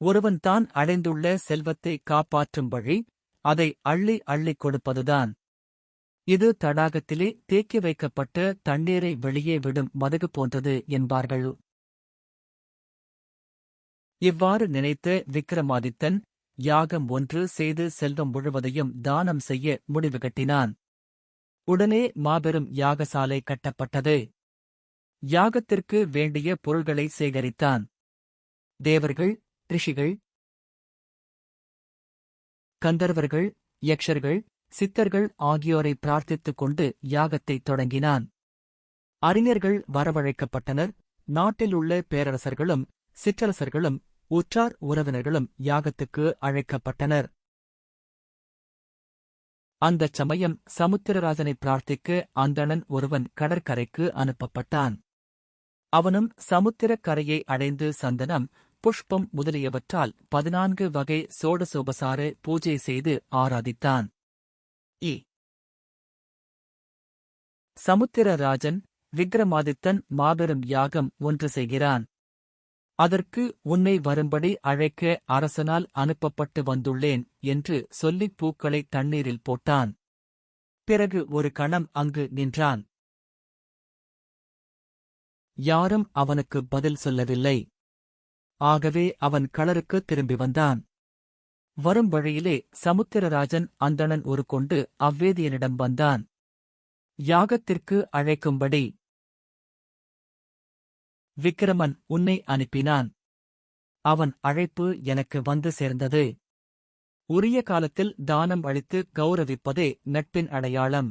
ஒருவன் தான் அடைந்துள்ள செல்வத்தை காப்பாற்றும் வழி, அதை அள்ளி அள்ளிக் கொடுப்பதுதான். இது தடாகத்திலே தேக்கி வைக்கப்பட்ட தண்ணீரை வெளியே விடும் மதகு போன்றது என்பார்கள். இவ்வாறு நினைத்த விக்கிரமாதித்தன் யாகம் ஒன்று செய்து செல்வம் முழுவதையும் தானம் செய்ய முடிவு கட்டினான். உடனே மாபெரும் யாகசாலை கட்டப்பட்டது. யாகத்திற்கு வேண்டிய பொருள்களை சேகரித்தான். தேவர்கள், ரிஷிகள், கந்தர்வர்கள், யக்ஷர்கள், சித்தர்கள் ஆகியோரை பிரார்த்தித்துக் கொண்டு யாகத்தை தொடங்கினான். அறிஞர்கள் வரவழைக்கப்பட்டனர். நாட்டிலுள்ள பேரரசர்களும் சிற்றரசர்களும் உற்றார் உறவினர்களும் யாகத்துக்கு அழைக்கப்பட்டனர். அந்தச் சமயம் சமுத்திரராஜனை பிரார்த்திக்க அந்தணன் ஒருவன் கடற்கரைக்கு அனுப்பப்பட்டான். அவனும் சமுத்திரக் கரையை அடைந்து சந்தனம், புஷ்பம் முதலியவற்றால் 14 வகை சோடசோபசார பூஜை செய்து ஆராதித்தான். சமுத்திரராஜன் விக்கிரமாதித்தன் மாபெரும் யாகம் ஒன்று செய்கிறான். அதற்கு உன்னை வரும்படி அழைக்க அரசனால் அனுப்பப்பட்டு வந்துள்ளேன் என்று சொல்லிப் பூக்களை தண்ணீரில் போட்டான். பிறகு ஒரு கணம் அங்கு நின்றான். யாரும் அவனுக்கு பதில் சொல்லவில்லை. ஆகவே அவன் களருக்கு திரும்பி வந்தான். வரும் வழியிலே சமுத்திரராஜன் அந்தணன் ஒரு கொண்டு அவ்வேதியனிடம் வந்தான். யாகத்திற்கு அழைக்கும்படி விக்கிரமன் உன்னை அனுப்பினான். அவன் அழைப்பு எனக்கு வந்து சேர்ந்தது. உரிய காலத்தில் தானம் அளித்து கௌரவிப்பதே நட்பின் அடையாளம்.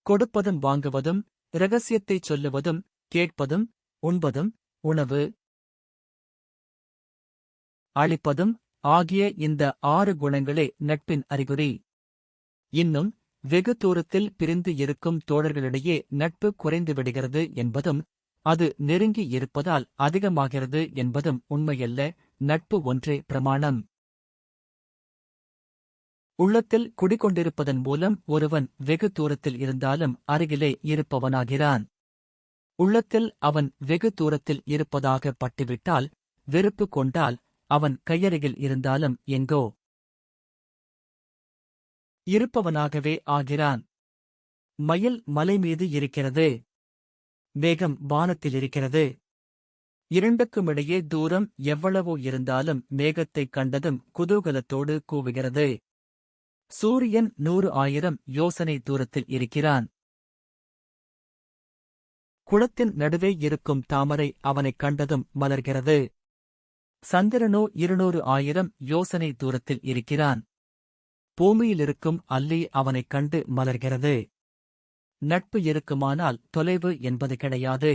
கொடுப்பதும் வாங்குவதும், இரகசியத்தைச் சொல்லுவதும், கேட்பதும், உண்பதும், உணவு அளிப்பதும் ஆகிய இந்த 6 குணங்களே நட்பின் அறிகுறி. இன்னும் வெகு தூரத்தில் பிரிந்து இருக்கும் தோழர்களிடையே நட்பு குறைந்துவிடுகிறது என்பதும், அது நெருங்கி இருப்பதால் அதிகமாகிறது என்பதும் உண்மையல்ல. நட்பு ஒன்றே பிரமாணம். உள்ளத்தில் குடிகொண்டிருப்பதன் மூலம் ஒருவன் வெகு தூரத்தில் இருந்தாலும் அருகிலே இருப்பவனாகிறான். உள்ளத்தில் அவன் வெகு தூரத்தில் இருப்பதாக பட்டுவிட்டால், வெறுப்பு கொண்டால், அவன் கையருகில் இருந்தாலும் எங்கோ இருப்பவனாகவே ஆகிறான். மயில் மலை மீது இருக்கிறது. மேகம் வானத்தில் இருக்கிறது. இரண்டுக்குமிடையே தூரம் எவ்வளவோ இருந்தாலும் மேகத்தைக் கண்டதும் குதூகலத்தோடு கூவுகிறது. சூரியன் 100,000 யோசனை தூரத்தில் இருக்கிறான். குளத்தின் நடுவே இருக்கும் தாமரை அவனைக் கண்டதும் மலர்கிறது. சந்திரனோ 200,000 யோசனை தூரத்தில் இருக்கிறான். பூமியிலிருக்கும் அல்லி அவனைக் கண்டு மலர்கிறது. நட்பு இருக்குமானால் தொலைவு என்பது கிடையாது.